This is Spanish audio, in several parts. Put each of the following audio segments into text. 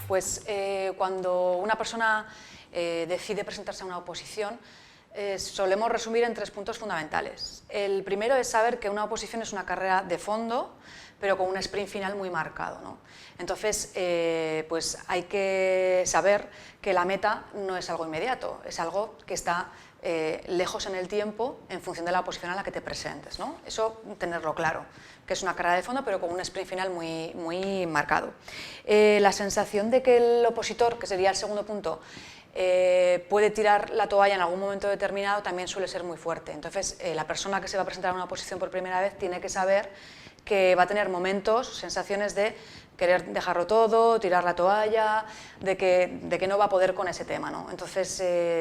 Pues cuando una persona decide presentarse a una oposición, solemos resumir en 3 puntos fundamentales. El primero es saber que una oposición es una carrera de fondo, pero con un sprint final muy marcado, ¿no? Entonces, pues hay que saber que la meta no es algo inmediato, es algo que está lejos en el tiempo en función de la oposición a la que te presentes, ¿no? Eso tenerlo claro, que es una carrera de fondo pero con un sprint final muy marcado. La sensación de que el opositor, que sería el segundo punto, puede tirar la toalla en algún momento determinado también suele ser muy fuerte. Entonces, la persona que se va a presentar a una oposición por primera vez tiene que saber que va a tener momentos, sensaciones de querer dejarlo todo, tirar la toalla, de que no va a poder con ese tema, ¿no? Entonces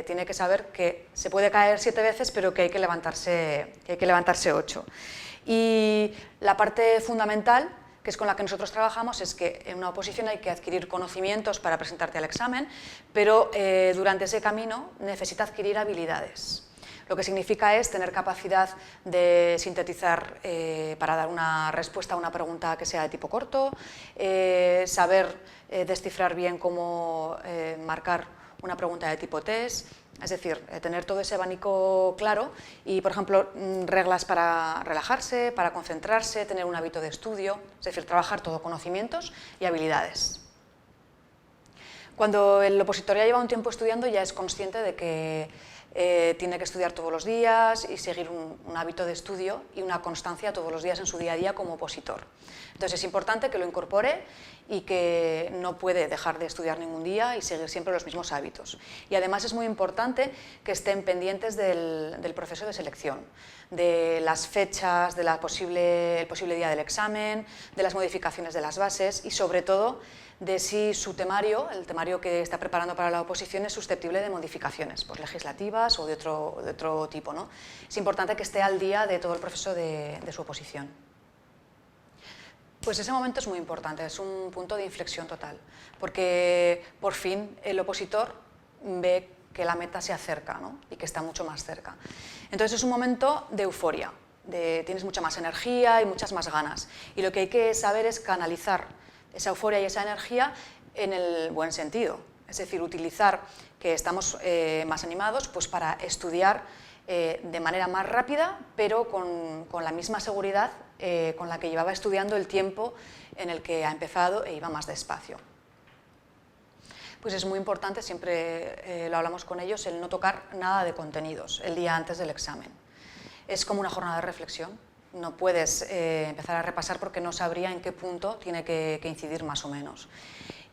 tiene que saber que se puede caer 7 veces, pero que hay que levantarse 8. Y la parte fundamental, que es con la que nosotros trabajamos, es que en una oposición hay que adquirir conocimientos para presentarte al examen, pero durante ese camino necesita adquirir habilidades. Lo que significa es tener capacidad de sintetizar para dar una respuesta a una pregunta que sea de tipo corto, saber descifrar bien cómo marcar una pregunta de tipo test, es decir, tener todo ese abanico claro y, por ejemplo, reglas para relajarse, para concentrarse, tener un hábito de estudio, es decir, trabajar todo conocimientos y habilidades. Cuando el opositor ya lleva un tiempo estudiando, ya es consciente de que tiene que estudiar todos los días y seguir un hábito de estudio y una constancia todos los días en su día a día como opositor. Entonces es importante que lo incorpore y que no puede dejar de estudiar ningún día y seguir siempre los mismos hábitos. Y además es muy importante que estén pendientes del proceso de selección, de las fechas, del posible día del examen, de las modificaciones de las bases y sobre todo de si su temario, el temario que está preparando para la oposición, es susceptible de modificaciones, pues legislativas o de otro tipo, ¿no? Es importante que esté al día de todo el proceso de su oposición. Pues ese momento es muy importante, es un punto de inflexión total, porque por fin el opositor ve que la meta se acerca, ¿no? Y que está mucho más cerca. Entonces es un momento de euforia, tienes mucha más energía y muchas más ganas, y lo que hay que saber es canalizar esa euforia y esa energía en el buen sentido, es decir, utilizar que estamos más animados pues para estudiar de manera más rápida, pero con la misma seguridad con la que llevaba estudiando el tiempo en el que ha empezado e iba más despacio. Pues es muy importante, siempre lo hablamos con ellos, el no tocar nada de contenidos el día antes del examen. Es como una jornada de reflexión. No puedes empezar a repasar porque no sabría en qué punto tiene que incidir más o menos.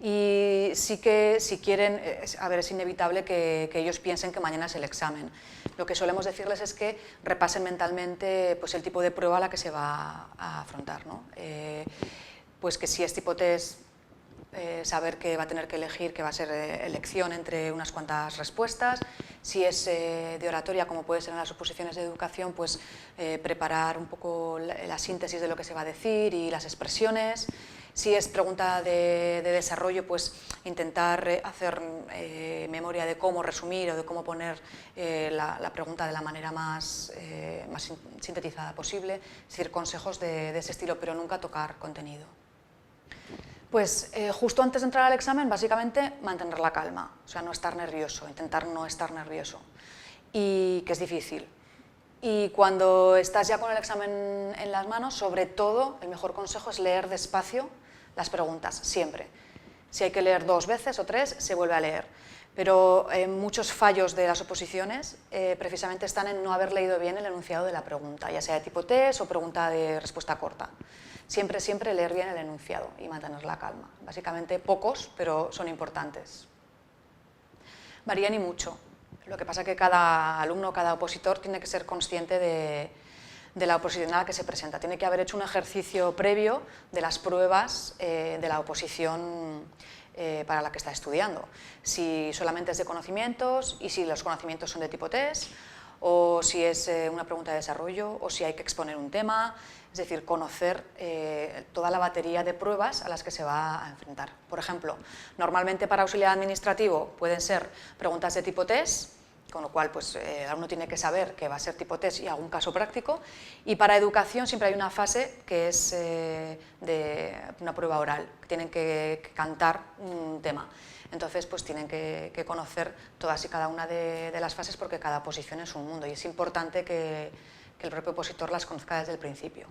Y sí que si quieren, a ver, es inevitable que ellos piensen que mañana es el examen. Lo que solemos decirles es que repasen mentalmente pues, el tipo de prueba a la que se va a afrontar, ¿no? Pues que si es tipo test, saber que va a tener que elegir, que va a ser elección entre unas cuantas respuestas. Si es de oratoria, como puede ser en las oposiciones de educación, pues preparar un poco la síntesis de lo que se va a decir y las expresiones. Si es pregunta de desarrollo, pues intentar hacer memoria de cómo resumir o de cómo poner la pregunta de la manera más sintetizada posible. Es decir, consejos de ese estilo, pero nunca tocar contenido. Pues justo antes de entrar al examen, básicamente mantener la calma, o sea, no estar nervioso, intentar no estar nervioso, y que es difícil. Y cuando estás ya con el examen en las manos, sobre todo, el mejor consejo es leer despacio las preguntas, siempre. Si hay que leer 2 veces o 3, se vuelve a leer. Pero muchos fallos de las oposiciones precisamente están en no haber leído bien el enunciado de la pregunta, ya sea de tipo test o pregunta de respuesta corta. Siempre leer bien el enunciado y mantener la calma. Básicamente pocos, pero son importantes. Varían y mucho. Lo que pasa es que cada alumno, cada opositor tiene que ser consciente de la oposición a la que se presenta. Tiene que haber hecho un ejercicio previo de las pruebas de la oposición para la que está estudiando. Si solamente es de conocimientos y si los conocimientos son de tipo test, o si es una pregunta de desarrollo, o si hay que exponer un tema, es decir, conocer toda la batería de pruebas a las que se va a enfrentar. Por ejemplo, normalmente para auxiliar administrativo pueden ser preguntas de tipo test, con lo cual pues, el alumno tiene que saber que va a ser tipo test y algún caso práctico. Y para educación siempre hay una fase que es de una prueba oral, que tienen que cantar un tema. Entonces pues tienen que conocer todas y cada una de las fases porque cada posición es un mundo y es importante que el propio opositor las conozca desde el principio.